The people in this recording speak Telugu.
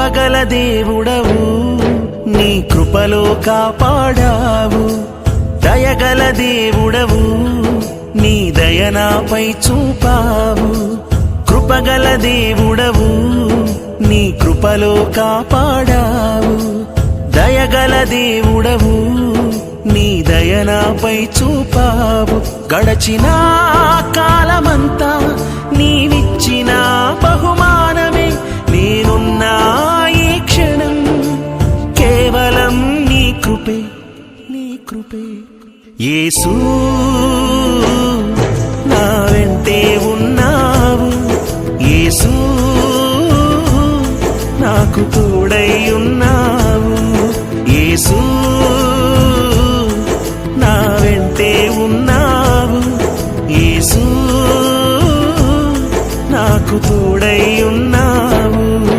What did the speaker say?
కృపగల దేవుడవు, నీ కృపలో కాపాడావు. దయగల దేవుడవు, నీ దయనాపై చూపావు. కృపగల దేవుడవు, నీ కృపలో కాపాడావు. దయగల దేవుడవు, నీ దయనాపై చూపావు. గడచిన కాలమంతా నీవిచ్చిన బహుమానమే, నేనున్నా ఈ క్షణం కేవలం నీ కృపే, నీ కృపే. యేసూ నా వెంటే ఉన్నావు, యేసూ నాకు తోడై ఉన్నావు. యేసూ నా వెంటే ఉన్నావు, యేసూ నాకు తోడై ఉన్నావు.